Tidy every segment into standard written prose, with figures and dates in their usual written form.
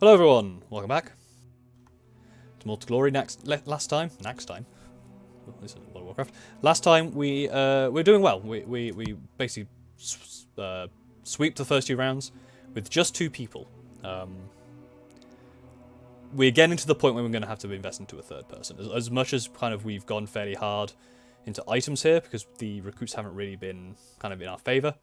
Hello everyone, welcome back to more to glory. Last time, oh, this is World of Warcraft. Last time we're doing well. We basically sweep the first 2 rounds with just 2 people. We're getting to the point where we're going to have to invest into a third person. As much as kind of we've gone fairly hard into items here because the recruits haven't really been kind of in our favour.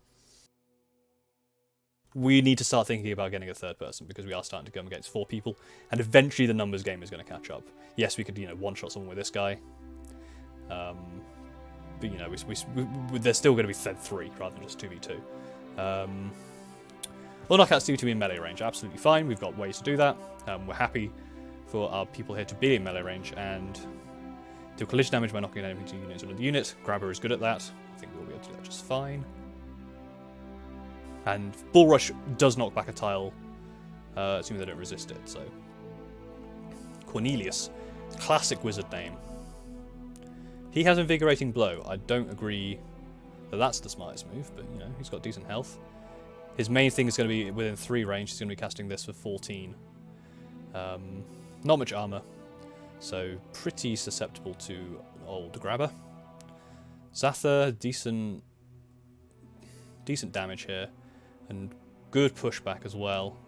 We need to start thinking about getting a third person because we are starting to go against 4 people, and eventually the numbers game is going to catch up. Yes, we could, one-shot someone with this guy, but there's still going to be 3 rather than just 2v2. We'll knock out Stevie to be in melee range, absolutely fine. We've got ways to do that. We're happy for our people here to be in melee range and do collision damage by knocking enemies to units on the unit. Grabber is good at that. I think we'll be able to do that just fine. And Bull Rush does knock back a tile, assuming they don't resist it, so... Cornelius. Classic wizard name. He has Invigorating Blow. I don't agree that that's the smartest move, but, he's got decent health. His main thing is going to be within 3 range. He's going to be casting this for 14. Not much armor, so pretty susceptible to old Grabber. Zatha, decent damage here. And good pushback as well.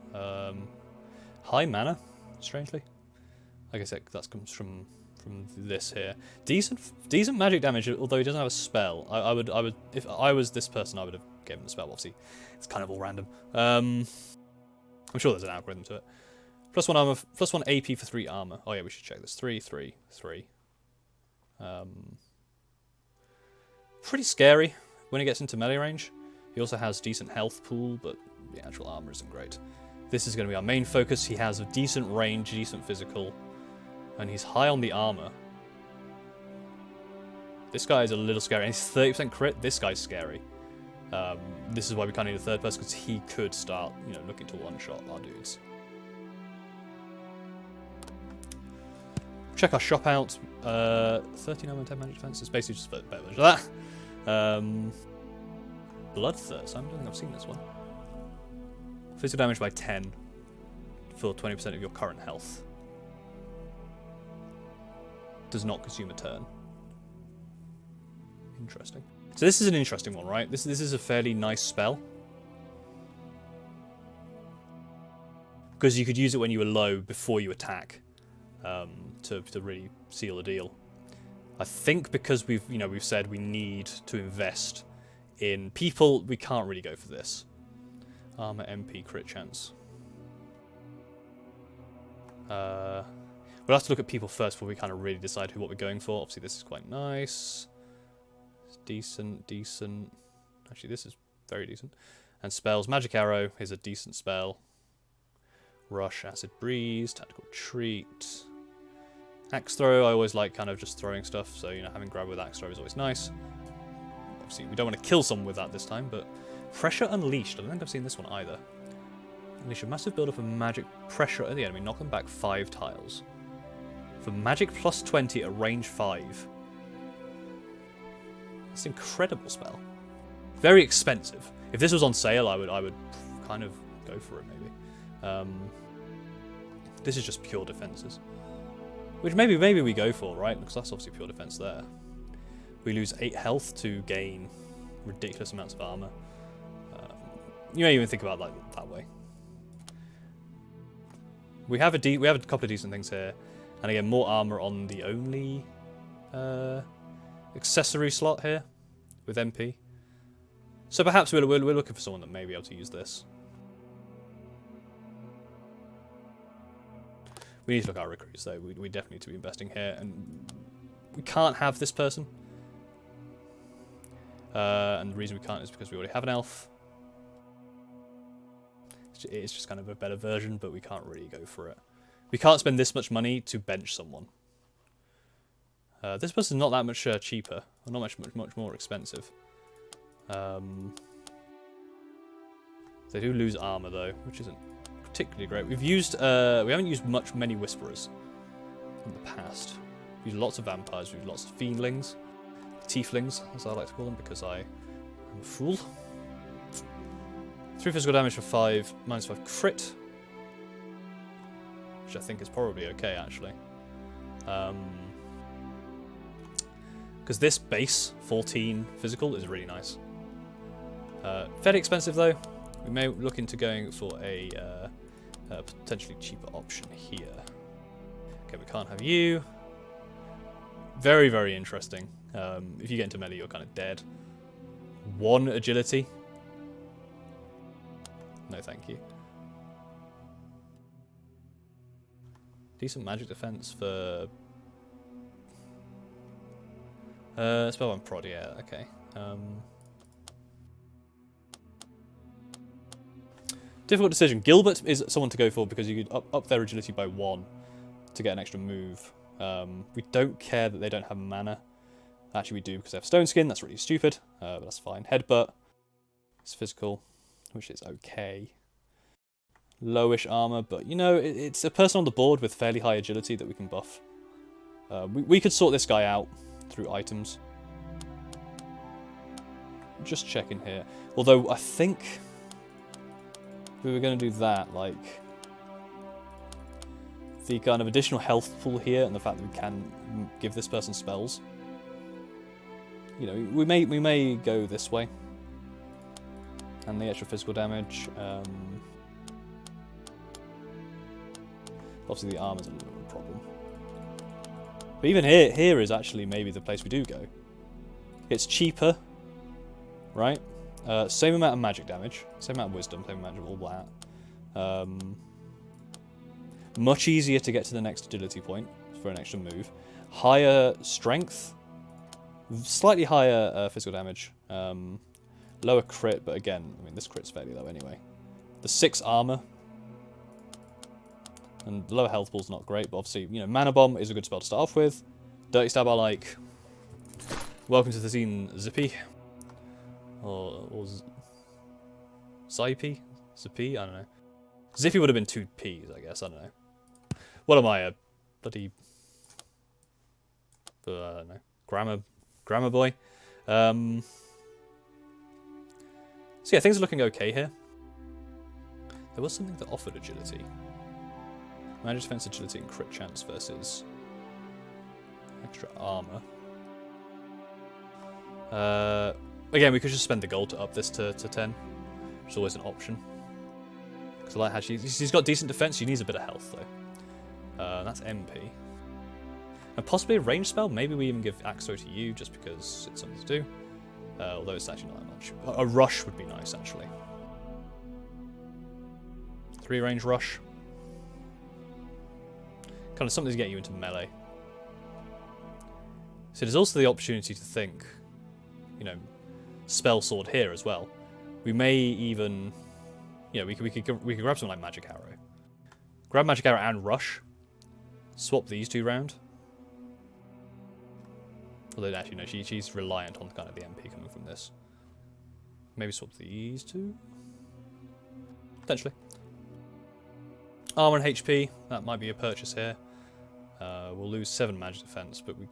High mana, strangely. I guess that comes from this here. Decent magic damage, although he doesn't have a spell. I would if I was this person, I would have given him a spell. Obviously, it's kind of all random. I'm sure there's an algorithm to it. +1 armor, +1 AP for 3 armor. Oh yeah, we should check this. 3, 3, 3. Pretty scary when he gets into melee range. He also has decent health pool, but the actual armor isn't great. This is going to be our main focus. He has a decent range, decent physical, and he's high on the armor. This guy is a little scary. And he's 30% crit. This guy's scary. This is why we can't need a third person, because he could start, looking to one-shot our dudes. Check our shop out. 13 armor, 10 magic defense. It's basically just a better version of that. Bloodthirst. I don't think I've seen this one. Physical damage by 10 for 20% of your current health. Does not consume a turn. Interesting. So this is an interesting one, right? This is a fairly nice spell. Because you could use it when you were low before you attack. To really seal the deal. I think because we've said we need to invest in people, we can't really go for this. Armor, MP, crit chance. We'll have to look at people first before we kind of really decide what we're going for. Obviously, this is quite nice. It's decent. Actually, this is very decent. And spells. Magic Arrow is a decent spell. Rush, Acid Breeze, Tactical Treat. Axe Throw, I always like kind of just throwing stuff, so, having grab with Axe Throw is always nice. Obviously, we don't want to kill someone with that this time, but Pressure Unleashed. I don't think I've seen this one either. Unleash a massive builder for magic pressure at the enemy. Knock them back 5 tiles. For magic +20 at range 5. That's an incredible spell. Very expensive. If this was on sale, I would kind of go for it, maybe. This is just pure defenses. Which maybe we go for, right? Because that's obviously pure defense there. We lose 8 health to gain ridiculous amounts of armor. You may even think about it that way. We have a couple of decent things here, and again more armor on the only accessory slot here with MP. So perhaps we're looking for someone that may be able to use this. We need to look at our recruits though. We definitely need to be investing here, and we can't have this person. And the reason we can't is because we already have an elf. It's just kind of a better version, but we can't really go for it. We can't spend this much money to bench someone. This person's not that much cheaper, or not much more expensive. They do lose armor though, which isn't particularly great. We haven't used many Whisperers in the past. We've used lots of vampires, we've used lots of fiendlings. Tieflings, as I like to call them, because I am a fool. 3 physical damage for 5, -5 crit. which I think is probably okay, actually. Because this base 14 physical is really nice. Fairly expensive though. We may look into going for a potentially cheaper option here. Okay, we can't have you. Very, very interesting. If you get into melee, you're kind of dead. 1 agility. No, thank you. Decent magic defense for... Spellbound prod, yeah, okay. Difficult decision. Gilbert is someone to go for because you could up their agility by 1 to get an extra move. We don't care that they don't have mana. Actually, we do because they have stone skin. That's really stupid, but that's fine. Headbutt. It's physical, which is okay. Lowish armor, but you know, it's a person on the board with fairly high agility that we can buff. We could sort this guy out through items. Just checking here. Although I think if we were going to do that, like the kind of additional health pool here, and the fact that we can give this person spells. You know, we may go this way, and the extra physical damage. Obviously, the armor's a little bit of a problem. But even here is actually maybe the place we do go. It's cheaper, right? Same amount of magic damage, same amount of wisdom, same amount of all that. Much easier to get to the next agility point for an extra move. Higher strength, slightly higher physical damage. Lower crit, but again, I mean, this crit's fairly low anyway. The 6 armor. And the lower health pool's not great, but obviously, you know, Mana Bomb is a good spell to start off with. Dirty Stab I like. Welcome to the scene, Zippy. Or Zippy? Zippy? I don't know. Zippy would have been 2 P's, I guess. I don't know. What am I, a bloody... I don't know. Grammar boy? So yeah, things are looking okay here. There was something that offered agility. Magic defense, agility, and crit chance versus extra armor. Again, we could just spend the gold to up this to 10, which is always an option. Because I like how she's got decent defense. She needs a bit of health though. That's MP. And possibly a range spell. Maybe we even give Axo to you just because it's something to do. Although it's actually not that much. A rush would be nice actually. 3 range rush. Kind of something to get you into melee. So there's also the opportunity to think, you know, spell sword here as well. We may even, you know, we could grab something like magic arrow. Grab magic arrow and rush. Swap these 2 round. Although actually no, she's reliant on kind of the MP coming from this. Maybe swap these 2. Potentially. Armor and HP, that might be a purchase here. We'll lose 7 magic defense, but we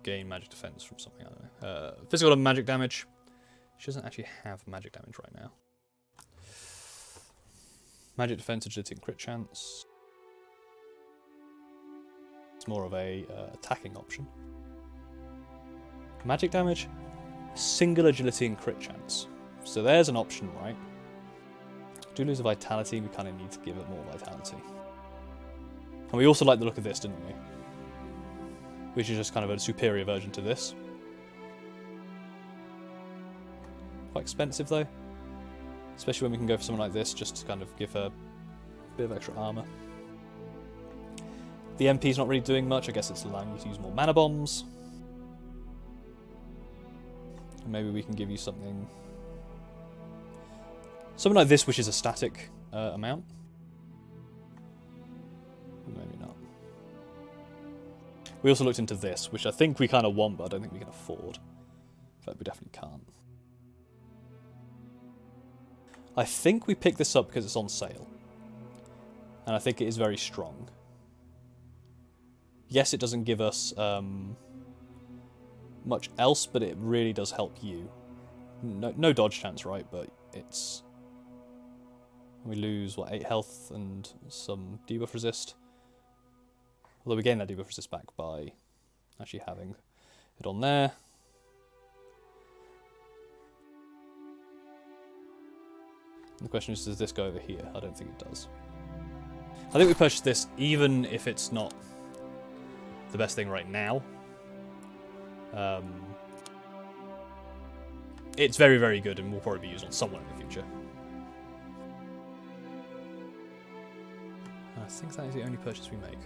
gain magic defense from something, I don't know. Physical and magic damage. She doesn't actually have magic damage right now. Magic defense, agility, and crit chance. It's more of a attacking option. Magic damage, single agility and crit chance. So there's an option, right? Do lose a vitality, we kind of need to give it more vitality. And we also like the look of this, didn't we? Which is just kind of a superior version to this. Quite expensive though. Especially when we can go for something like this, just to kind of give her a bit of extra armor. The MP's not really doing much, I guess it's allowing you to use more mana bombs. And maybe we can give you something like this, which is a static amount. Maybe not. We also looked into this, which I think we kind of want, but I don't think we can afford. In fact, we definitely can't. I think we picked this up because it's on sale. And I think it is very strong. Yes, it doesn't give us much else, but it really does help you. No dodge chance, right? But it's... We lose, what, 8 health and some debuff resist. Although we gain that debuff resist back by actually having it on there. The question is, does this go over here? I don't think it does. I think we purchased this even if it's not the best thing right now. It's very, very good and will probably be used on someone in the future. I think that is the only purchase we make.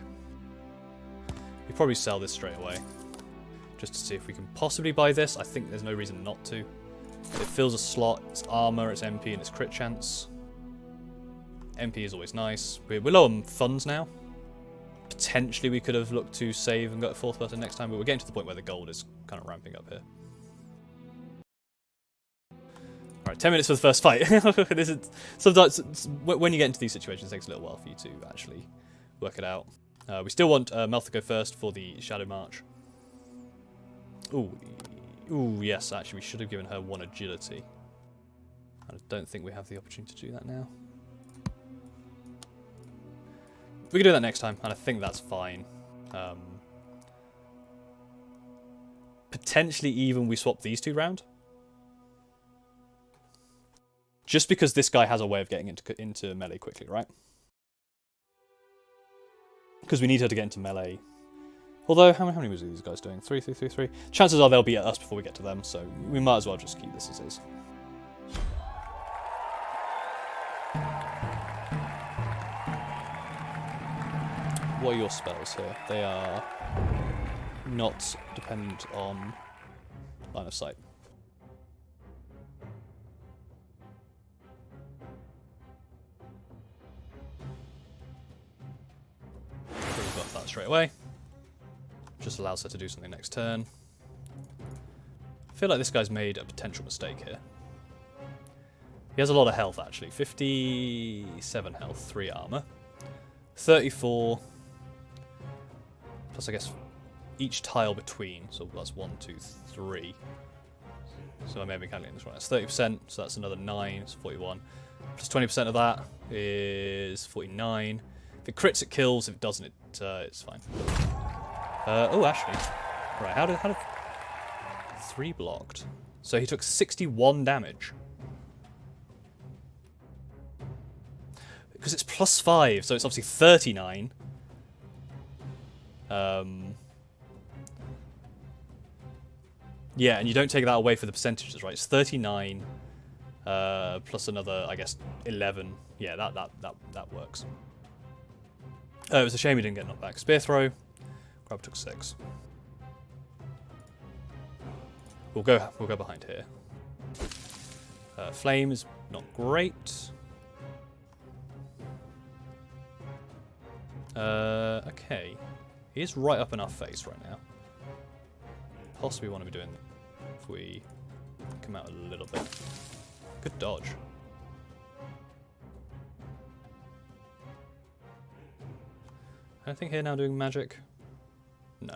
We probably sell this straight away. Just to see if we can possibly buy this. I think there's no reason not to. It fills a slot, it's armor, it's MP, and it's crit chance. MP is always nice. We're low on funds now. Potentially we could have looked to save and got a 4th person next time, but we're getting to the point where the gold is kind of ramping up here. Alright, 10 minutes for the first fight. This is sometimes when you get into these situations, it takes a little while for you to actually work it out. We still want Mel to go first for the Shadow March. Ooh, yes, actually we should have given her 1 agility. I don't think we have the opportunity to do that now. We can do that next time, and I think that's fine. Potentially even we swap these 2 round. Just because this guy has a way of getting into melee quickly, right? Because we need her to get into melee. Although, how many moves are these guys doing? 3, 3, 3, 3. Chances are they'll be at us before we get to them, so we might as well just keep this as is. What are your spells here? They are not dependent on line of sight. So we've got that straight away. Just allows her to do something next turn. I feel like this guy's made a potential mistake here. He has a lot of health, actually. 57 health, 3 armor. 34. Plus, I guess, each tile between. So that's 1, 2, 3. So I may be calculating this right. That's 30%, so that's another 9, so 41. Plus 20% of that is 49. If it crits, it kills. If it doesn't, it's fine. Oh, actually. Right, how did 3 blocked? So he took 61 damage. Because it's plus 5, so it's obviously 39. Yeah, and you don't take that away for the percentages, right? It's 39 plus another, I guess, 11. Yeah, that works. It was a shame he didn't get knocked back. Spear throw. Grub took 6. We'll go behind here. Flame is not great. Okay. He is right up in our face right now. Possibly want to be doing if we come out a little bit. Good dodge. Anything here now doing magic? No.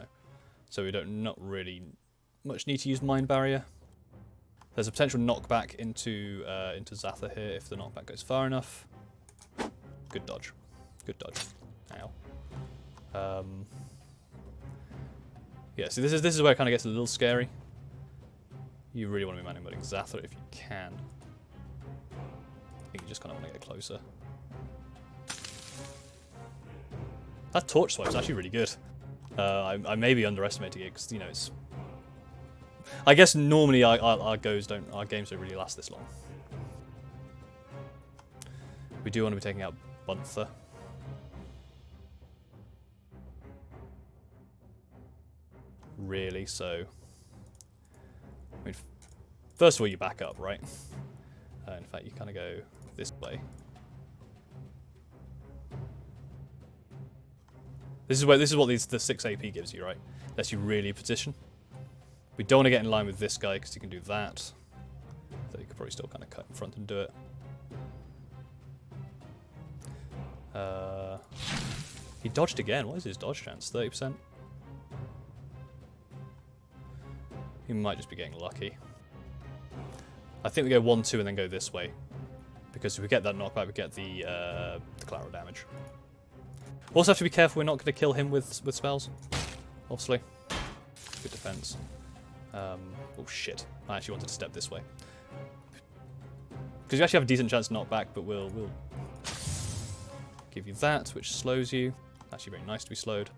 So we don't not really much need to use Mind Barrier. There's a potential knockback into Zatha here if the knockback goes far enough. Good dodge. Good dodge. Ow. Yeah, so this is where it kind of gets a little scary. You really want to be manning Zatha if you can. I think you just kind of want to get closer. That torch swipe is actually really good. I may be underestimating it because, you know, it's... I guess normally our games don't really last this long. We do want to be taking out Bunther. Really, so... I mean, first of all, you back up, right? In fact, you kind of go this way. This is what the 6 AP gives you, right? Lets you really position. We don't want to get in line with this guy because he can do that. So you could probably still kind of cut in front and do it. He dodged again. What is his dodge chance? 30%? He might just be getting lucky. I think we go 1-2 and then go this way. Because if we get that knockback, we get the collateral damage. Also have to be careful we're not going to kill him with spells. Obviously. Good defense. Oh shit. I actually wanted to step this way. Because you actually have a decent chance to knock back, but we'll give you that, which slows you. Actually very nice to be slowed.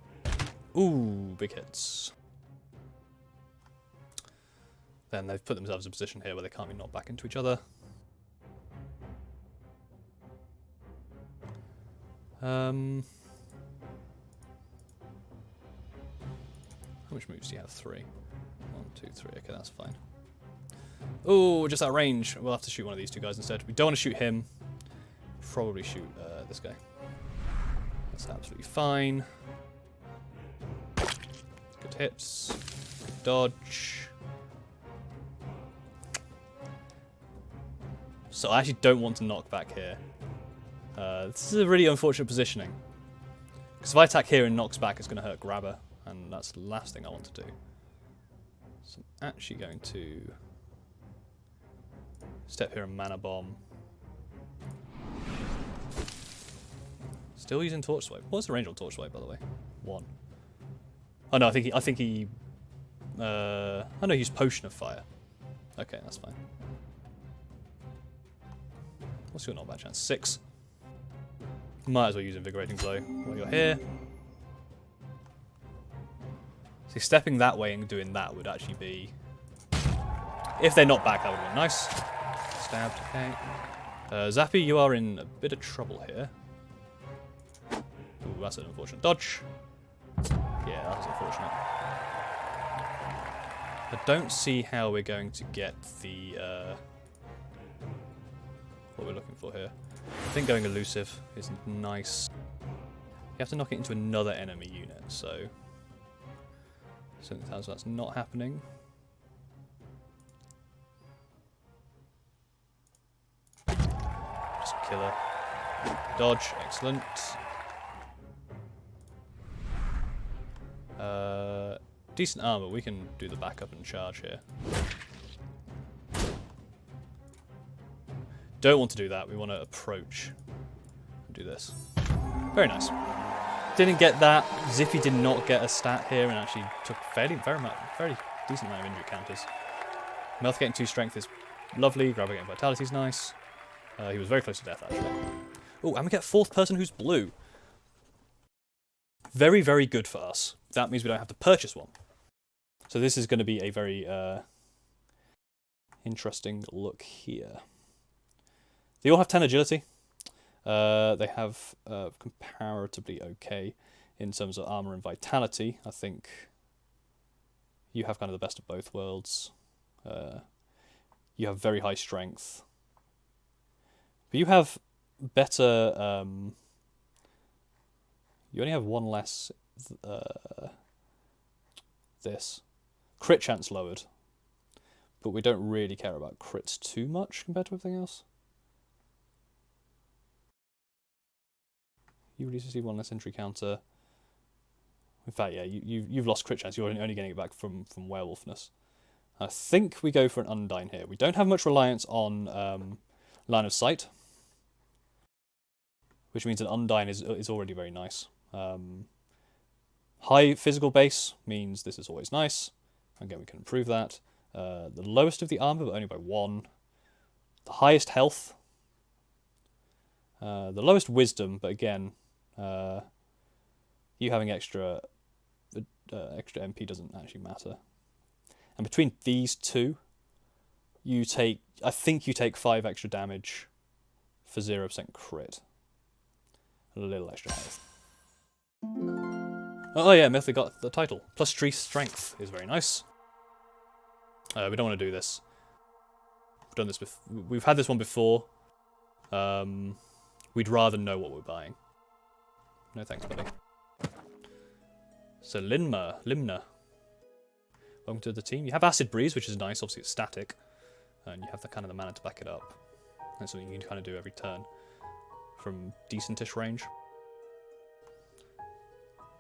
Ooh, big hits. Then they've put themselves in a position here where they can't be knocked back into each other. How much moves do you have? 3. 1, 2, 3. Okay, that's fine. Oh, just out of range. We'll have to shoot one of these two guys instead. We don't want to shoot him. Probably shoot this guy. That's absolutely fine. Good hits. Good dodge. So I actually don't want to knock back here. This is a really unfortunate positioning. Because if I attack here and knocks back, it's going to hurt Grabber. And that's the last thing I want to do. So I'm actually going to step here and mana bomb. Still using torch swipe. What's the range on torch swipe, by the way? 1. Oh no, I think he oh no, he used potion of fire. Okay, that's fine. What's your knockback chance? 6. Might as well use invigorating blow while you're here. See, stepping that way and doing that would actually be... If they're not back, that would have been nice. Stabbed, okay. Zappy, you are in a bit of trouble here. Ooh, that's an unfortunate dodge. Yeah, that was unfortunate. I don't see how we're going to get the... what we're looking for here. I think going elusive is nice. You have to knock it into another enemy unit, so... Something tells us that's not happening. Just killer. Dodge, excellent. Decent armor, we can do the backup and charge here. Don't want to do that, we want to approach and do this. Very nice. Didn't get that. Ziffy did not get a stat here and actually took very decent amount of injury counters. Melth getting 2 strength is lovely, Grabber getting vitality is nice. He was very close to death actually. Oh, and we get 4th person who's blue. Very, very good for us. That means we don't have to purchase one. So this is going to be a very interesting look here. They all have 10 agility. They have comparatively okay in terms of armor and vitality. I think you have kind of the best of both worlds. You have very high strength. But you have better... you only have 1 less... this. Crit chance lowered. But we don't really care about crits too much compared to everything else. You reduce receive 1 less entry counter. In fact, yeah, you've lost crit chance. You're only getting it back from werewolfness. I think we go for an Undyne here. We don't have much reliance on line of sight, which means an Undyne is already very nice. High physical base means this is always nice. Again, we can improve that. The lowest of the armor, but only by 1. The highest health. The lowest wisdom, but again, you having extra MP doesn't actually matter. And between these two, I think you take 5 extra damage for 0% crit. A little extra health. Oh yeah, Myth got the title. Plus 3 strength is very nice. We don't want to do this. We've done this we've had this one before. We'd rather know what we're buying. No thanks, buddy. So Limna. Welcome to the team. You have Acid Breeze, which is nice. Obviously it's static. And you have the kind of the mana to back it up. That's something you can kind of do every turn. From decentish range.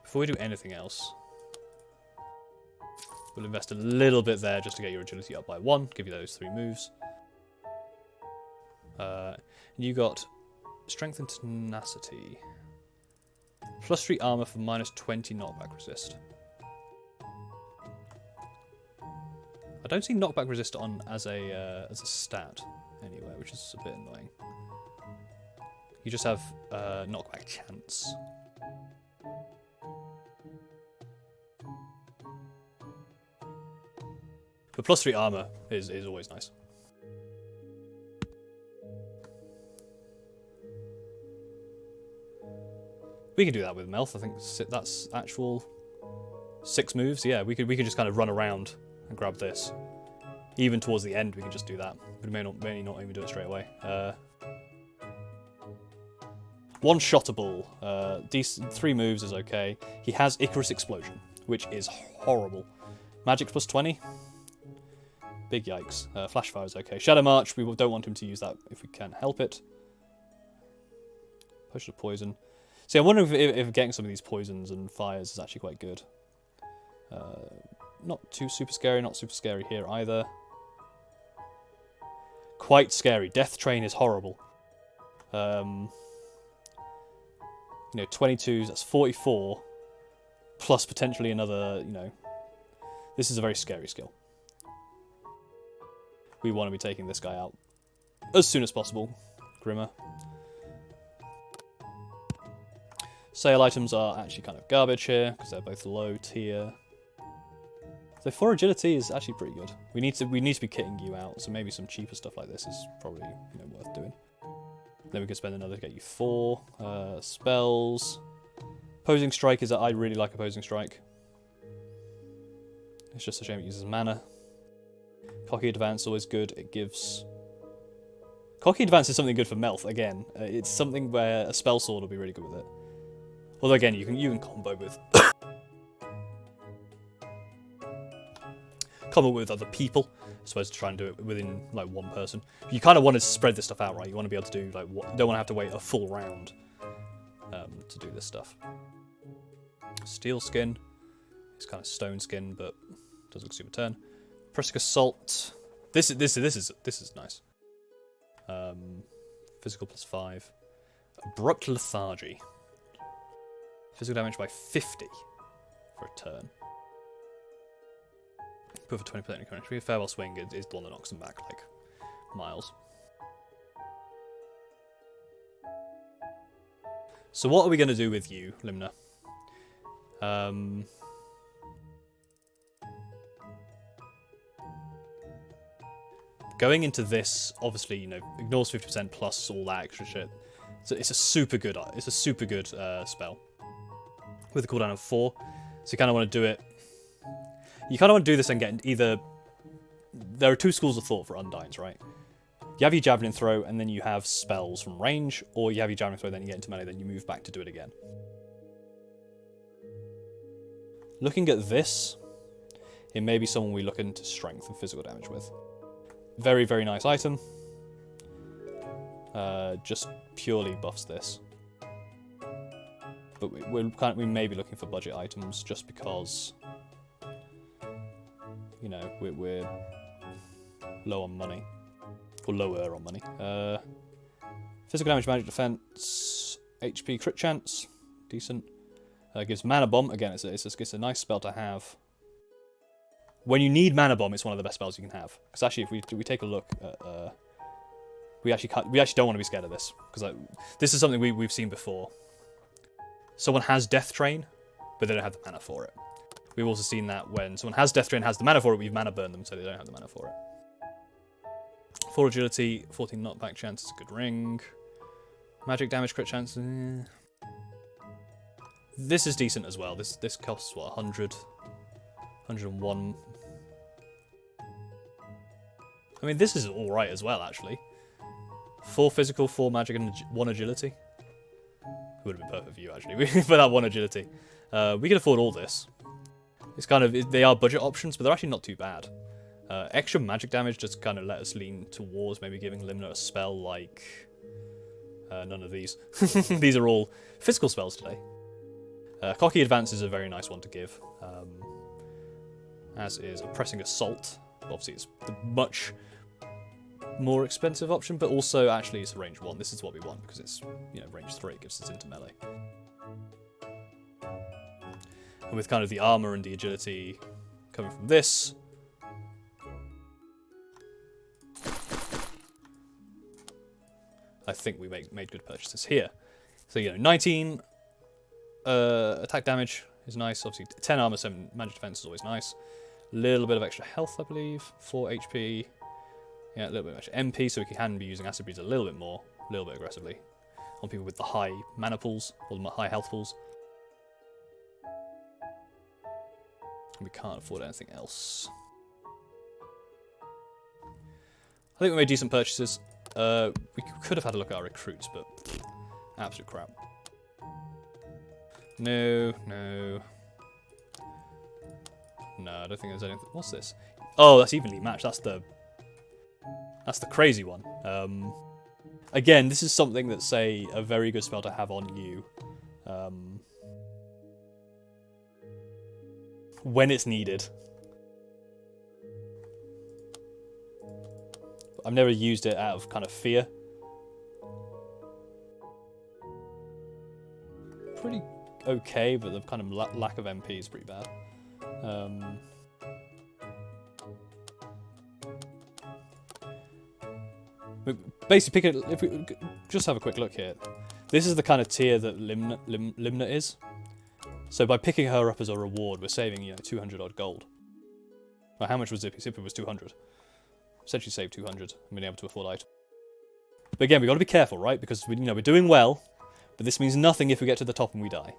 Before we do anything else, we'll invest a little bit there just to get your agility up by 1. Give you those 3 moves. You got strength and tenacity. +3 armor for -20 knockback resist. I don't see knockback resist on as a stat anywhere, which is a bit annoying. You just have knockback chance. But +3 armor is always nice. We can do that with Melth. I think that's actual 6 moves. Yeah, we could just kind of run around and grab this. Even towards the end, we can just do that. But we may not even do it straight away. One-shottable. Decent. 3 moves is okay. He has Icarus Explosion, which is horrible. Magic +20. Big yikes. Flash Fire is okay. Shadow March, we don't want him to use that if we can help it. Potion of Poison. See, I'm wondering if getting some of these poisons and fires is actually quite good. Not too super scary, not super scary here either. Quite scary. Death Train is horrible. You know, 22s, that's 44. Plus potentially another, you know. This is a very scary skill. We want to be taking this guy out as soon as possible. Grimmer. Sale items are actually kind of garbage here, because they're both low tier. So 4 agility is actually pretty good. We need to be kitting you out, so maybe some cheaper stuff like this is probably, you know, worth doing. Then we can spend another to get you 4 spells. Opposing Strike is I really like Opposing Strike. It's just a shame it uses mana. Cocky Advance always good. It gives. Cocky Advance is something good for Melth again. It's something where a spell sword will be really good with it. Although again, you can combo with other people, I suppose, to try and do it within like one person. You kind of want to spread this stuff out, right? You want to be able to do like don't want to have to wait a full round to do this stuff. Steel Skin, it's kind of stone skin, but doesn't consume a turn. Prussic Assault. This is nice. Physical +5. Abrupt Lethargy. Physical damage by 50 for a turn. Put for 20% in current. Farewell Swing is the one that knocks them back like miles. So what are we going to do with you, Limner? Going into this, obviously, you know, ignores 50% plus all that extra shit. So it's a super good spell with a cooldown of 4. So you kind of want to do it. You kind of want to do this and get either. There are 2 schools of thought for Undines, right? You have your Javelin Throw, and then you have spells from range, or you have your Javelin Throw, then you get into melee, then you move back to do it again. Looking at this, it may be someone we look into strength and physical damage with. Very, very nice item. Just purely buffs this. But we may be looking for budget items just because, you know, we're low on money. Or lower on money. Physical damage, magic defense, HP crit chance, decent. Gives mana bomb. Again, it's a nice spell to have. When you need mana bomb, it's one of the best spells you can have. Because actually, if we take a look at, we actually don't want to be scared of this because this is something we've seen before. Someone has Death Train, but they don't have the mana for it. We've also seen that when someone has Death Train, has the mana for it, we've mana burned them, so they don't have the mana for it. 4 agility, 14 knockback chance is a good ring. Magic damage crit chance. This is decent as well. This costs what, 100, 101. I mean, this is all right as well, actually. 4 physical, 4 magic, and 1 agility. Would have been perfect for you, actually, for that 1 agility. We can afford all this. It's kind of, they are budget options, but they're actually not too bad. Extra magic damage just kind of let us lean towards maybe giving Limner a spell like... none of these. These are all physical spells today. Cocky Advance is a very nice one to give. As is a Pressing Assault. Obviously it's the much more expensive option, but also actually it's a range 1. This is what we want because it's, you know, range 3. It gives us into melee. And with kind of the armor and the agility coming from this, I think we made good purchases here. So, 19 attack damage is nice. Obviously, 10 armor, 7 magic defense is always nice. A little bit of extra health, I believe. 4 HP. Yeah, a little bit of extra MP, so we can be using acid beads a little bit more, a little bit aggressively, on people with the high mana pools, or the high health pools. We can't afford anything else. I think we made decent purchases. We could have had a look at our recruits, but absolute crap. No. No, I don't think there's anything. What's this? Oh, that's evenly matched. That's the crazy one. Again, this is something that's a very good spell to have on you. When it's needed. I've never used it out of kind of fear. Pretty okay, but the kind of lack of MP is pretty bad. Basically, if we just have a quick look here, this is the kind of tier that Limna is. So by picking her up as a reward, we're saving 200 odd gold. Well, how much was Zippy? Zippy was 200. Essentially saved 200 and being able to afford item. But again, we've got to be careful, right? Because we're doing well, but this means nothing if we get to the top and we die,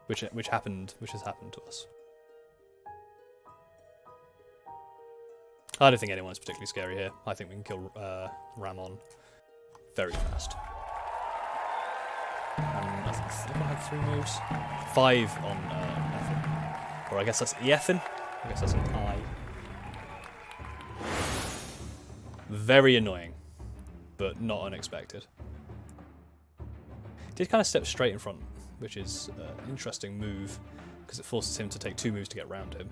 which has happened to us. I don't think anyone's particularly scary here. I think we can kill Ramon very fast. And I think I have 3 moves. 5 on Ethan. Or I guess that's Ethan. I guess that's an I. Very annoying, but not unexpected. Did kind of step straight in front, which is an interesting move, because it forces him to take 2 moves to get around him.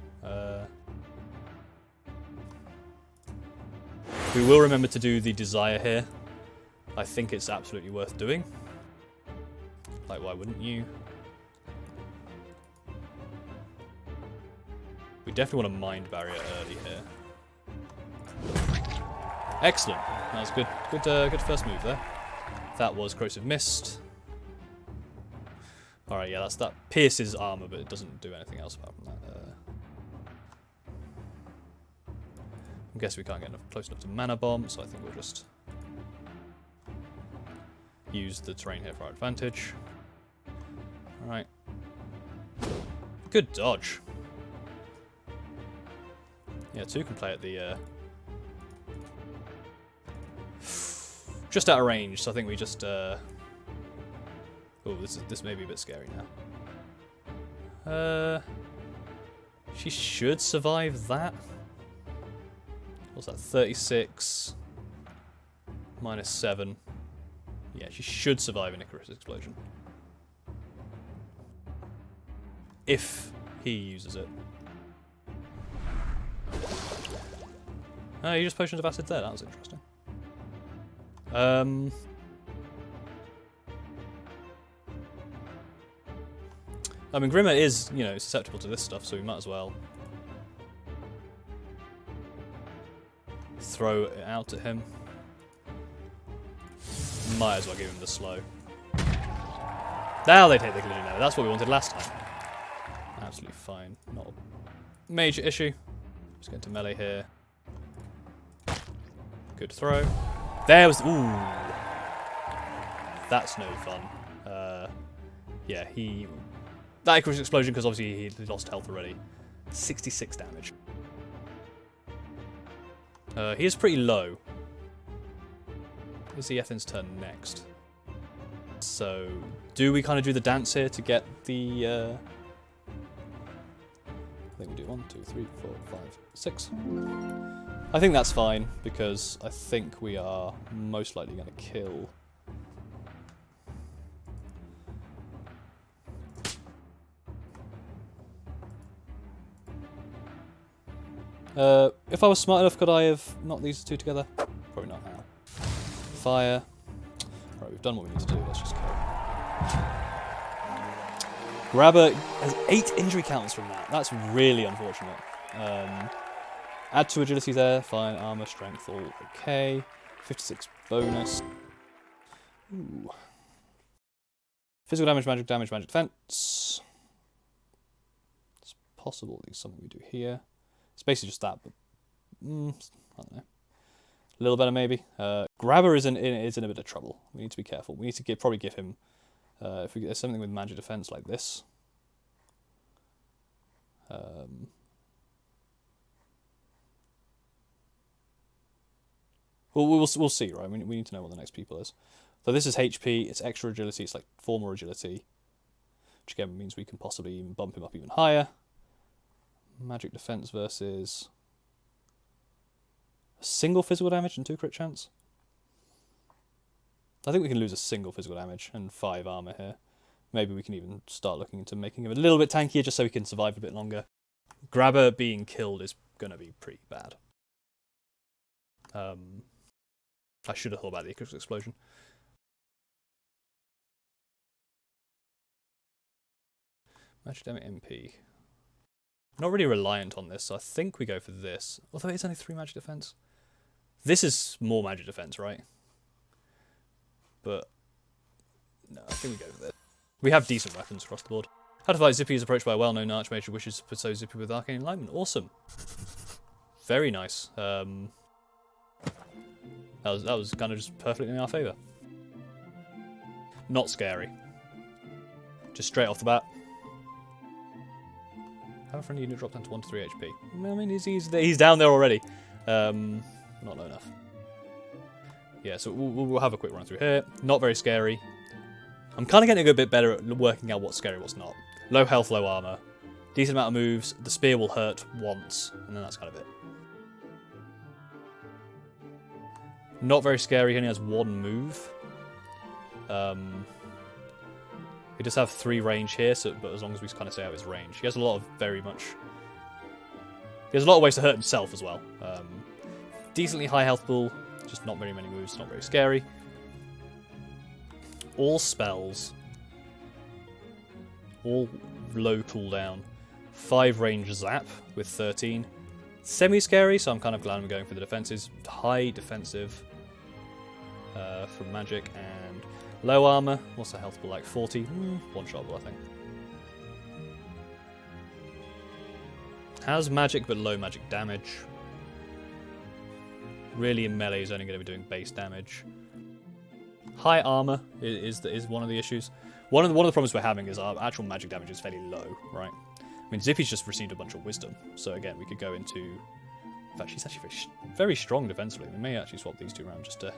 We will remember to do the Desire here. I think it's absolutely worth doing. Like, why wouldn't you? We definitely want a Mind Barrier early here. Excellent. That was good. Good first move there. That was Corrosive Mist. All right, yeah, that pierces armor, but it doesn't do anything else apart from that. I guess we can't get close enough to Mana Bomb, so I think we'll just use the terrain here for our advantage. All right. Good dodge. Yeah, 2 can play at the just out of range, so I think we just oh, this may be a bit scary now. She should survive that. What's that? 36 minus 7. Yeah, she should survive an Icarus explosion. If he uses it. Oh, you just Potions of Acid there. That was interesting. I mean, Grimmer is, susceptible to this stuff, so we might as well throw it out at him. Might as well give him the slow. Now they take the collision there. That's what we wanted last time. Absolutely fine. Not a major issue. Just get to melee here. Good throw. There was... Ooh. That's no fun. Yeah, that Icarus explosion, because obviously he lost health already. 66 damage. He is pretty low. It's Ethan's turn next. So, do we kind of do the dance here to get the... I think we do 1, 2, 3, 4, 5, 6. I think that's fine, because I think we are most likely going to kill... if I was smart enough, could I have knocked these 2 together? Probably not now. Fire. Right, we've done what we need to do. Let's just go. Grabber has 8 injury counters from that. That's really unfortunate. Add 2 agility there. Fine. Armor, strength, all okay. 56 bonus. Ooh. Physical damage, magic defense. It's possible there's something we do here. It's basically just that, but I don't know. A little better maybe. Grabber is in a bit of trouble. We need to be careful. We need to probably give him if we get something with magic defense like this. We'll see, right? We need to know what the next people is. So this is HP. It's extra agility. It's like 4 more agility, which again means we can possibly even bump him up even higher. Magic defense versus a single physical damage and 2 crit chance. I think we can lose a single physical damage and 5 armor here. Maybe we can even start looking into making him a little bit tankier just so he can survive a bit longer. Grabber being killed is going to be pretty bad. I should have thought about the Icarus explosion. Magic damage MP. Not really reliant on this, so I think we go for this. Although it's only 3 magic defense. This is more magic defense, right? But no, I think we go for this. We have decent weapons across the board. How to fight Zippy is approached by a well-known archmage who wishes to pursue Zippy with arcane enlightenment. Awesome. Very nice. That was kind of just perfectly in our favour. Not scary. Just straight off the bat. How a friendly unit drop down to 1 to 3 HP? I mean, he's down there already. Not low enough. Yeah, so we'll have a quick run through here. Not very scary. I'm kind of getting a bit better at working out what's scary, what's not. Low health, low armor. Decent amount of moves. The spear will hurt once, and then that's kind of it. Not very scary. He only has 1 move. He does have 3 range here, but as long as we kind of stay out his range. He has a lot of He has a lot of ways to hurt himself as well. Decently high health pool, just not very many moves, not very scary. All spells. All low cooldown. 5 range zap with 13. Semi-scary, so I'm kind of glad I'm going for the defenses. High defensive from magic and low armor. What's the health pool like? 40? One-shotable, I think. Has magic, but low magic damage. Really, in melee, is only going to be doing base damage. High armor is one of the issues. One of the problems we're having is our actual magic damage is fairly low, right? I mean, Zippy's just received a bunch of wisdom, so again, we could go into... In fact, she's actually very strong defensively. We may actually swap these 2 around just to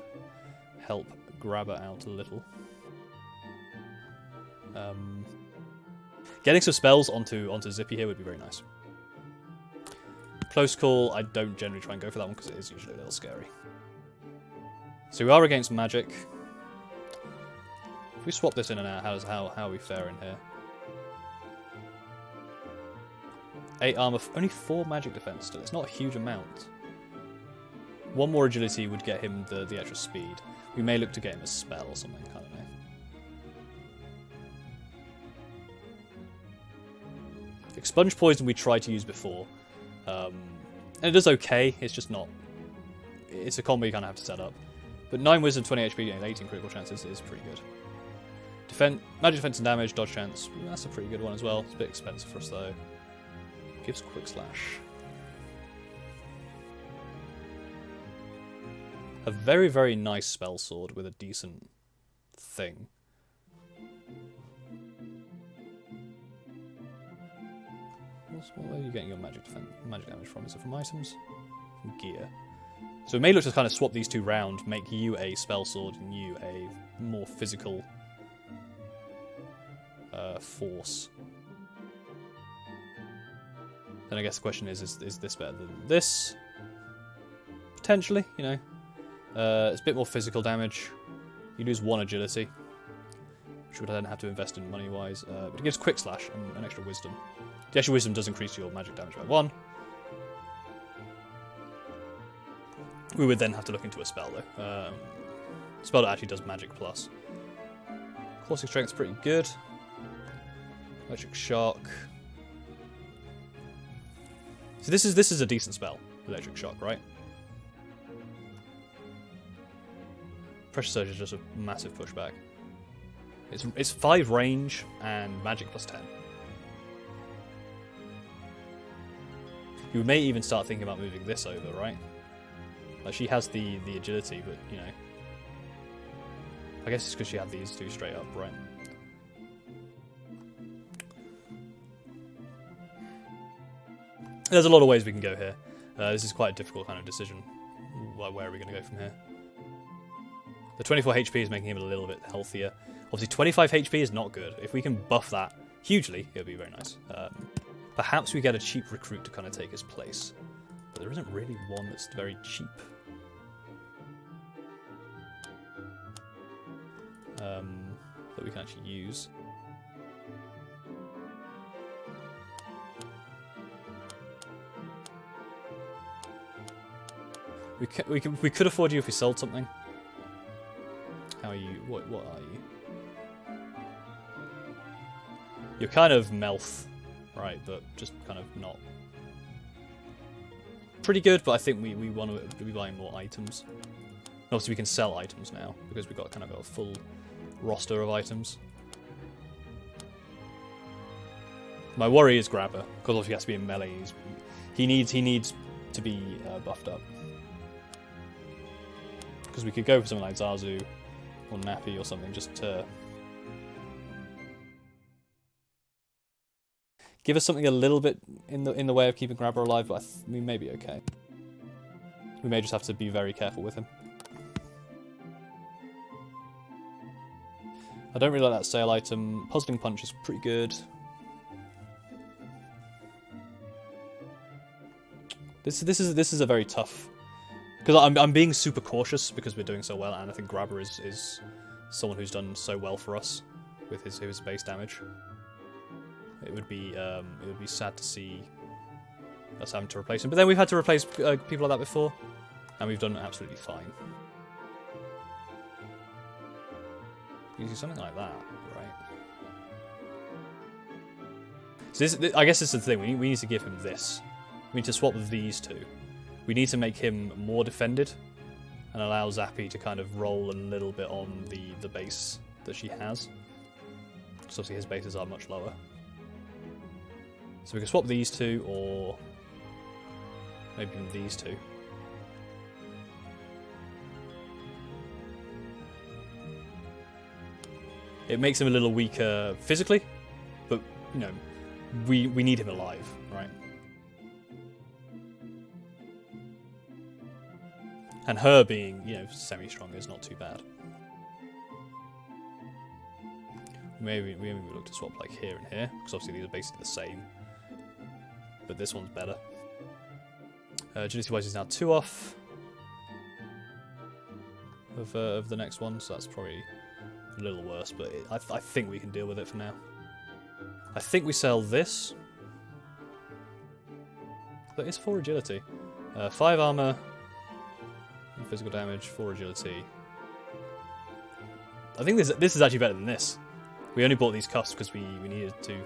help Grabber out a little. Getting some spells onto Zippy here would be very nice. Close call, I don't generally try and go for that one because it is usually a little scary. So we are against magic. If we swap this in and out, how are we faring here? 8 armor, only 4 magic defense still. It's not a huge amount. 1 more agility would get him the extra speed. We may look to get him a spell or something, I don't know. Expunge Poison we tried to use before. And it is okay, it's just not... It's a combo you kind of have to set up. But 9 Wisdom, 20 HP, and 18 critical chances is pretty good. Magic defense and damage, dodge chance, that's a pretty good one as well. It's a bit expensive for us though. Gives quick slash. A very, very nice spell sword with a decent thing. Where are you getting your magic damage from? Is it from items? From gear. So we may look to kind of swap these 2 round, make you a spell sword and you a more physical force. Then I guess the question is this better than this? Potentially, you know. It's a bit more physical damage. You lose 1 agility, which would then have to invest in money-wise. But it gives quick slash and an extra wisdom. The extra wisdom does increase your magic damage by 1. We would then have to look into a spell though. Spell that actually does magic plus. Classic strength's pretty good. Electric Shock. So this is a decent spell, Electric Shock, right? Pressure Surge is just a massive pushback. It's 5 range and magic plus 10. You may even start thinking about moving this over, right? Like, she has the agility, but, you know. I guess it's because she had these two straight up, right? There's a lot of ways we can go here. This is quite a difficult kind of decision. Where are we going to go from here? The 24 HP is making him a little bit healthier. Obviously, 25 HP is not good. If we can buff that hugely, it would be very nice. Perhaps we get a cheap recruit to kind of take his place. But there isn't really one that's very cheap. That we can actually use. We could afford you if we sold something. How are you? What are you? You're kind of Melth, right? But just kind of not. Pretty good, but I think we want to be buying more items. And obviously, we can sell items now because we've got kind of a full roster of items. My worry is Grabber, because obviously he has to be in melee. He needs to be buffed up. Because we could go for something like Zazu or Nappy or something just to give us something a little bit in the way of keeping Grabber alive, but we may be okay. We may just have to be very careful with him. I don't really like that sale item. Puzzling Punch is pretty good. This is a very tough, because I'm being super cautious because we're doing so well, and I think Grabber is someone who's done so well for us with his base damage. It would be sad to see us having to replace him, but then we've had to replace people like that before, and we've done absolutely fine. You do something like that, right? So I guess this is the thing. We need to give him this. We need to swap these two. We need to make him more defended and allow Zappy to kind of roll a little bit on the base that she has. Because obviously his bases are much lower. So we can swap these two, or maybe even these two. It makes him a little weaker physically, but, you know, we need him alive, right? And her being, you know, semi-strong is not too bad. Maybe we look to swap like here and here, because obviously these are basically the same. But this one's better. Agility-wise is now 2 off of the next one, so that's probably a little worse, but I think we can deal with it for now. I think we sell this. That is 4 agility. 5 armor, physical damage, 4 agility. I think this is actually better than this. We only bought these cuffs because we needed to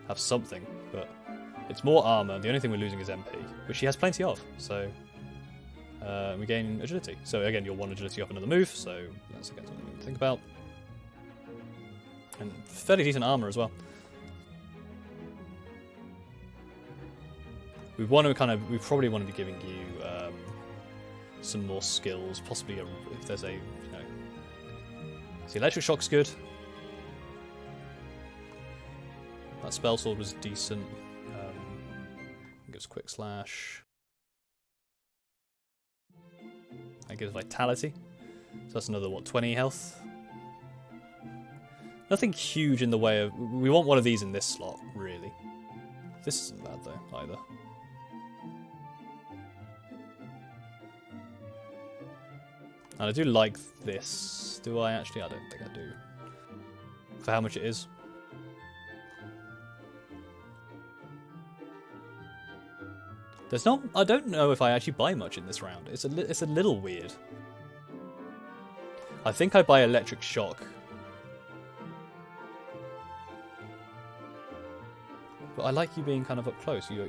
have something, but it's more armor. The only thing we're losing is MP, which she has plenty of, so we gain agility. So again, you're 1 agility off another move, so that's again something to think about. And fairly decent armor as well. We probably want to be giving you some more skills, possibly if there's a, you know. See, electric shock's good. That spell sword was decent. It gives quick slash. That gives vitality. So that's another, what, 20 health? Nothing huge in the way of... We want one of these in this slot, really. This isn't bad, though, either. And I do like this. Do I actually? I don't think I do. For how much it is. There's not... I don't know if I actually buy much in this round. It's a little weird. I think I buy Electric Shock. But I like you being kind of up close. You're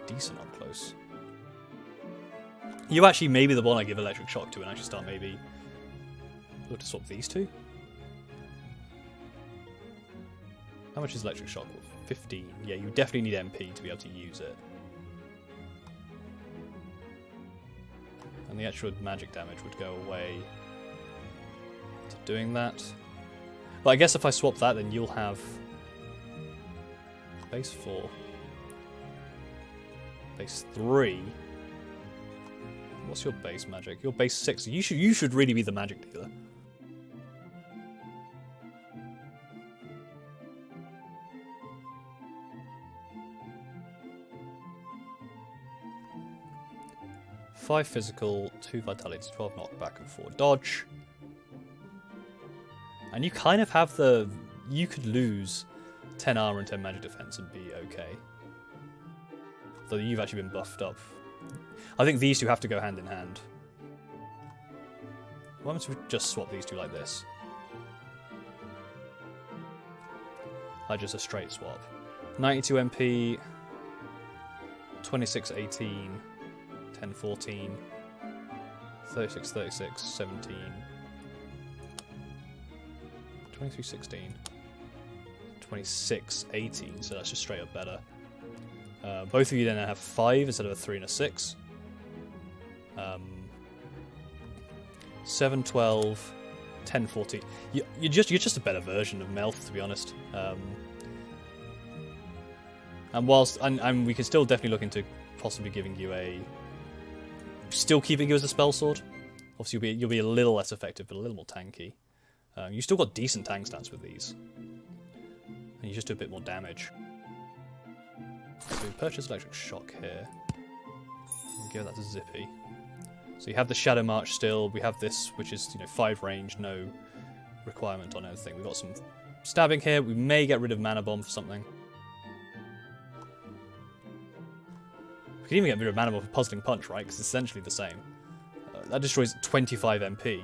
decent up close. You actually may be the one I give electric shock to and actually start maybe look to swap these two. How much is electric shock? 15. Yeah, you definitely need MP to be able to use it. And the actual magic damage would go away to doing that. But I guess if I swap that, then you'll have base 4, base 3. What's your base magic? Your base 6. You should really be the magic dealer. Five physical, 2 vitality, 12 knockback, and 4 dodge. And you kind of have the... You could lose 10 armor and 10 magic defense and be okay. Though you've actually been buffed up. I think these two have to go hand in hand. Why don't we just swap these two like this? Like just a straight swap. 92 MP, 26 18, 10 14, 36 36, 17, 23 16, 26 18, so that's just straight up better. Both of you then have 5 instead of a 3 and a 6. 7 12, 10 14. You're just a better version of Melf, to be honest. And whilst and we can still definitely look into possibly giving you still keeping you as a spell sword. Obviously you'll be a little less effective, but a little more tanky. You still got decent tank stats with these, and you just do a bit more damage. So we purchase electric shock here. We'll give that to Zippy. So you have the Shadow March still. We have this, which is 5 range, no requirement on anything. We've got some stabbing here. We may get rid of Mana Bomb for something. We can even get rid of Mana Bomb for Puzzling Punch, right? Because it's essentially the same. That destroys 25 MP.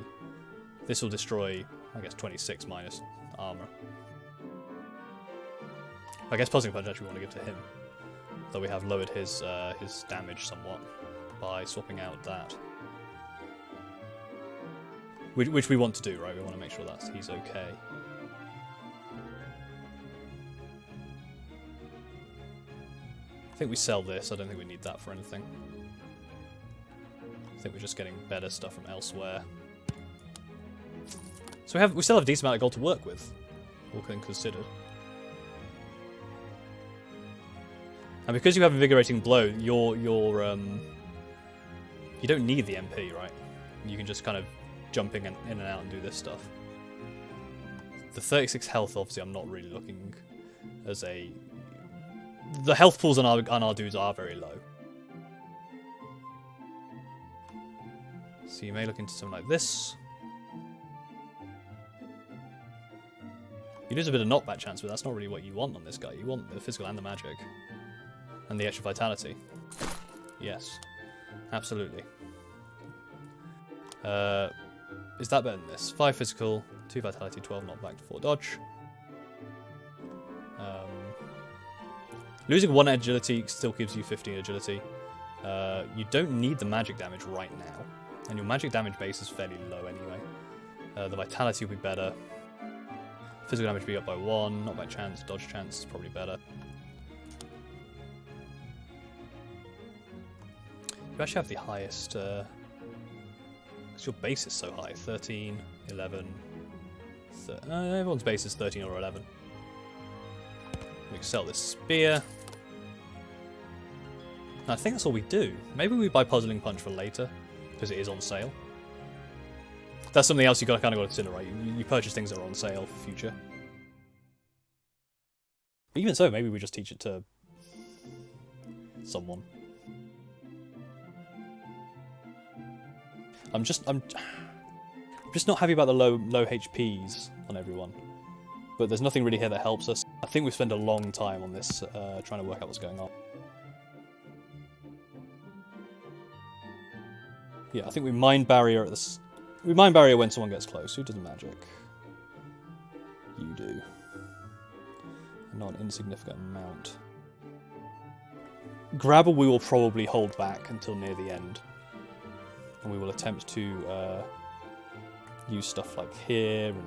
This will destroy, I guess, 26 minus armor. I guess Puzzling Punch actually we want to give to him. Though we have lowered his damage somewhat by swapping out that. Which we want to do, right? We want to make sure that he's okay. I think we sell this. I don't think we need that for anything. I think we're just getting better stuff from elsewhere. So we still have a decent amount of gold to work with, all things considered. And because you have Invigorating Blow, you don't need the MP, right? You can just kind of jump in and out and do this stuff. The 36 health, obviously, I'm not really looking as a... The health pools on our dudes are very low. So you may look into something like this. You lose a bit of knockback chance, but that's not really what you want on this guy. You want the physical and the magic. And the extra vitality. Yes. Absolutely. Is that better than this? 5 physical, 2 vitality, 12 knockback, 4 dodge. Losing 1 agility still gives you 15 agility. You don't need the magic damage right now. And your magic damage base is fairly low anyway. The vitality will be better. Physical damage will be up by 1, knockback chance, dodge chance is probably better. You actually have the highest, because your base is so high, 13, 11, everyone's base is 13 or 11. We can sell this spear. And I think that's all we do. Maybe we buy Puzzling Punch for later, because it is on sale. That's something else you kind of got to consider, right? You purchase things that are on sale for future. But even so, maybe we just teach it to someone. I'm just not happy about the low HPs on everyone. But there's nothing really here that helps us. I think we spend a long time on this, trying to work out what's going on. Yeah, I think we Mind Barrier at this. We Mind Barrier when someone gets close. Who does magic? You do. Not an insignificant amount. Grabber we will probably hold back until near the end. And we will attempt to use stuff like here and...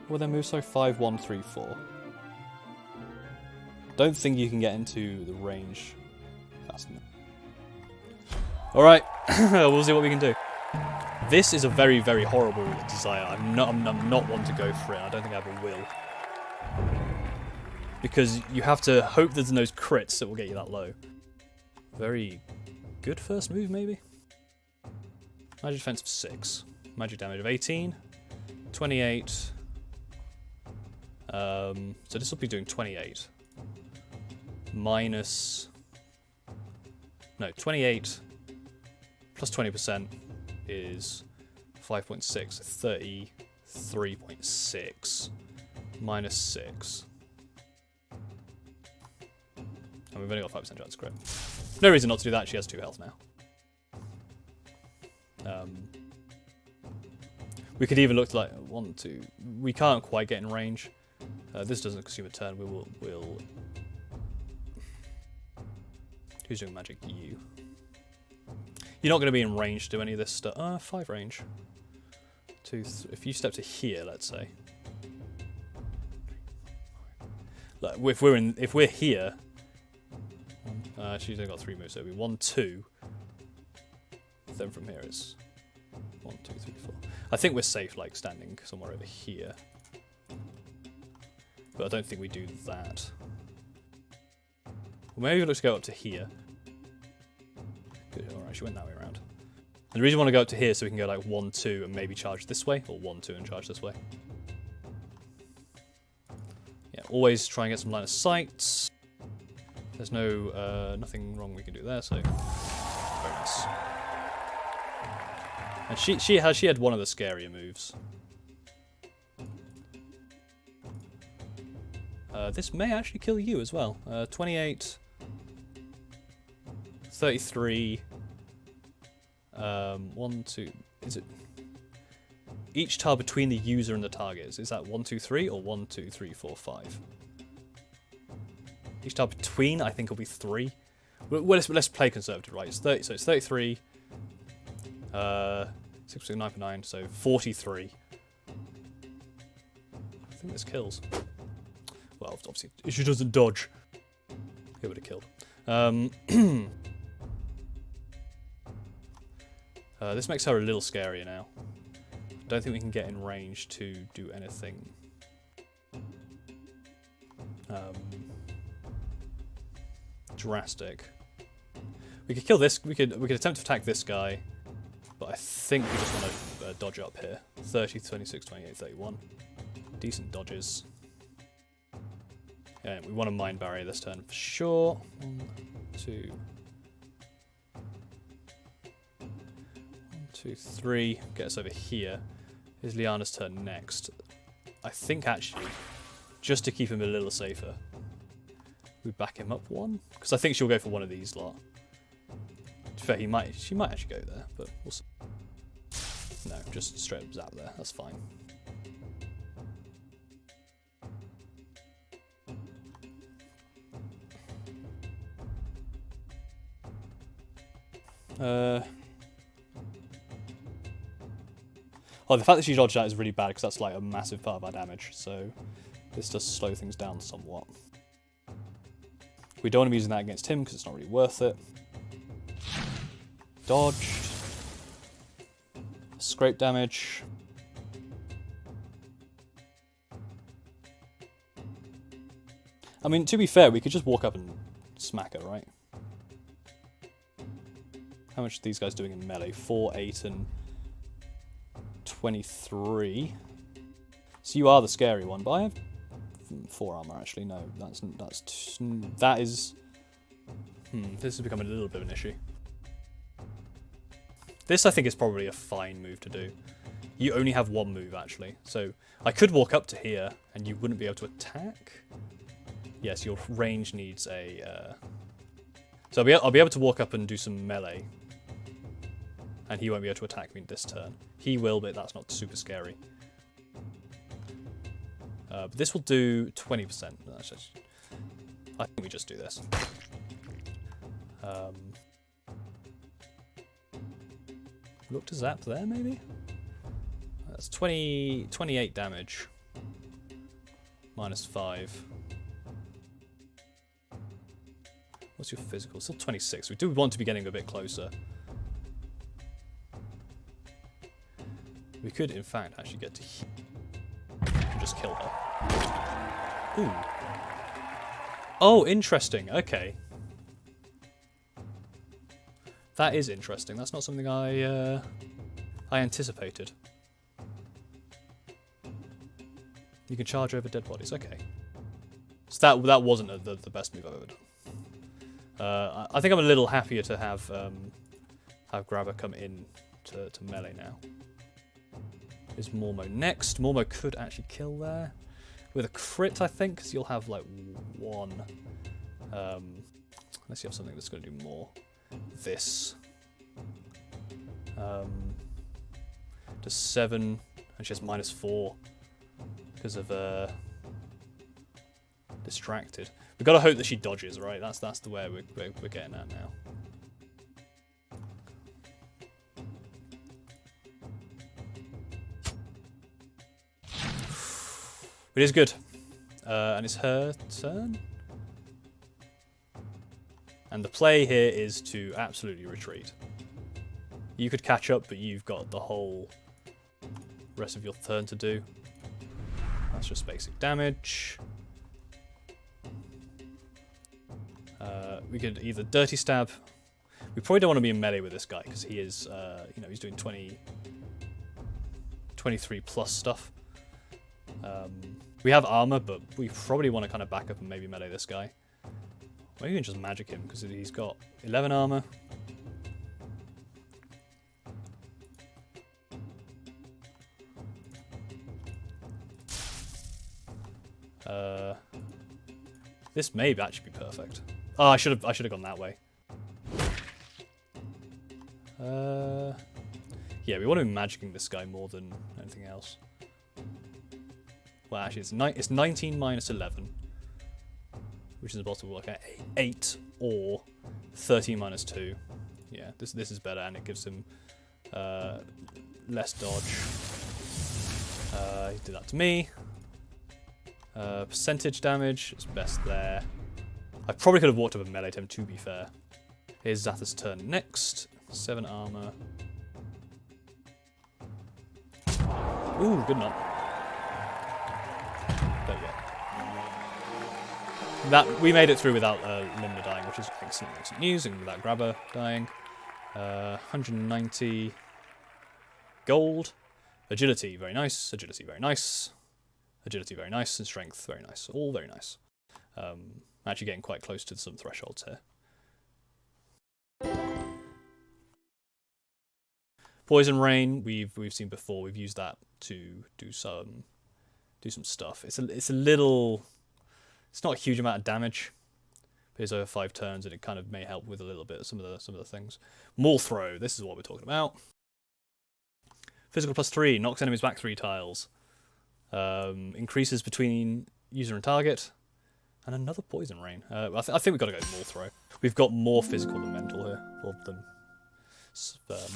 What were their moves? So 5, 1, 3, 4. Don't think you can get into the range fast enough. Alright, we'll see what we can do. This is a very, very horrible desire. I'm not one to go for it. I don't think I ever will. Because you have to hope there's no crits that will get you that low. Very good first move, maybe? Magic defense of 6. Magic damage of 18. 28. So this will be doing 28. Minus... No, 28 plus 20% is 5.6, 33.6 minus 6. And we've only got 5% chance to crit. No reason not to do that, she has 2 health now. We could even look to like 1, 2. We can't quite get in range. This doesn't consume a turn. We'll. Who's doing magic? You. You're not going to be in range to do any of this stuff. 5 range. 2, if you step to here, let's say. Like, if we're here, she's only got 3 moves, so it'll be 1, 2. Then from here it's 1, 2, 3, 4. I think we're safe, like standing somewhere over here, but I don't think we do that. Well, maybe let's go up to here. Good. All right, she went that way around. And the reason we want to go up to here so we can go like 1, 2 and maybe charge this way, or 1, 2 and charge this way. Yeah, always try and get some line of sight. There's no nothing wrong we can do there, so very nice. And she had one of the scarier moves. This may actually kill you as well. 28, 33, 1, 2. Is it each tile between the user and the target? Is that 1, 2, 3 or 1, 2, 3, 4, 5? Each tile between, I think, will be 3. Well, let's play conservative, right? It's 30, so it's 33. 6, 9, 9, so 43. I think this kills. Well, obviously, if she doesn't dodge, it would have killed. This makes her a little scarier now. Don't think we can get in range to do anything. Drastic. We could kill this. We could attempt to attack this guy. But I think we just want to dodge up here. 30, 26, 28, 31. Decent dodges. Yeah, we want to mind barrier this turn for sure. 1, 2. 1, 2, 3. Get us over here. Here's Liana's turn next. I think actually, just to keep him a little safer, we back him up 1. Because I think she'll go for one of these lot. To be fair, she might actually go there, but we'll see. No, just straight up zap there. That's fine. Oh, the fact that she dodged that is really bad because that's like a massive part of our damage. So this does slow things down somewhat. We don't want to be using that against him because it's not really worth it. Dodged. Scrape damage. I mean, to be fair, we could just walk up and smack her, right? How much are these guys doing in melee? 4, 8, and 23. So you are the scary one, but I have 4 armor actually. No, that is. This has become a little bit of an issue. This, I think, is probably a fine move to do. You only have 1 move, actually. So I could walk up to here, and you wouldn't be able to attack. Yes, your range needs a... So I'll be able to walk up and do some melee. And he won't be able to attack me this turn. He will, but that's not super scary. But this will do 20%. I think we just do this. Look to zap there, maybe? That's 28 damage. -5. What's your physical? Still 26. We do want to be getting a bit closer. We could, in fact, actually get to here and just kill her. Ooh. Oh, interesting. Okay. That is interesting. That's not something I anticipated. You can charge over dead bodies. Okay. So that wasn't the best move I've ever done. I think I'm a little happier to have Grabber come in to melee now. Is Mormo next? Mormo could actually kill there. With a crit, I think, because you'll have like 1. Unless you have something that's going to do more. This. Does 7, and she has -4 because of distracted. We've got to hope that she dodges, right? That's the way we're getting at now. It is good. And it's her turn. And the play here is to absolutely retreat. You could catch up, but you've got the whole rest of your turn to do. That's just basic damage. We could either dirty stab. We probably don't want to be in melee with this guy because he is, you know, he's doing 23 plus stuff. We have armor, but we probably want to kind of back up and maybe melee this guy. Maybe we can just magic him because he's got 11 armor. This may actually be perfect. Oh, I should have gone that way. Yeah, we want to be magicking this guy more than anything else. Well, actually, it's 19 minus 11, which is possible like 8 or 13 minus 2. Yeah, this is better, and it gives him less dodge. He did that to me. Percentage damage is best there. I probably could have walked up and meleeed him, to be fair. Here's Zatha's turn next. 7 armor. Ooh, good enough. There we go. We made it through without Limna dying, which is excellent news, and without Grabber dying. 190 gold. Agility, very nice. Agility, very nice. Agility, very nice. And strength, very nice. All very nice. Actually getting quite close to some thresholds here. Poison Rain, we've seen before. We've used that to do some stuff. It's a little. It's not a huge amount of damage. But it's over 5 turns, and it kind of may help with a little bit of some of the things. Maul Throw. This is what we're talking about. Physical +3 knocks enemies back 3 tiles. Increases between user and target. And another Poison Rain. I think we've got to go Maul Throw. We've got more physical than mental here. Or than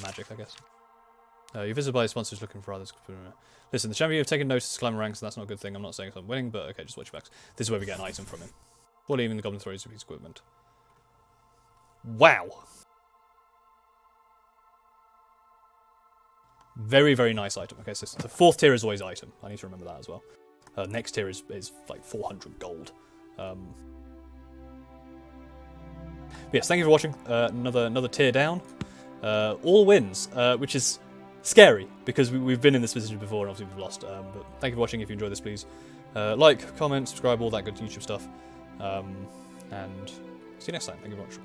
magic, I guess. You're visited by sponsors looking for others. Listen, the champion have taken notice to climb ranks, and that's not a good thing. I'm not saying I'm winning, but okay, just watch your backs. This is where we get an item from him. Or even the Goblin throws his equipment. Wow! Very, very nice item. Okay, so the 4th tier is always item. I need to remember that as well. Next tier is like 400 gold. But yes, thank you for watching. Another tier down. All wins, which is scary because we've been in this position before and obviously we've lost. But thank you for watching. If you enjoyed this, please like, comment, subscribe, all that good YouTube stuff. And see you next time. Thank you very much.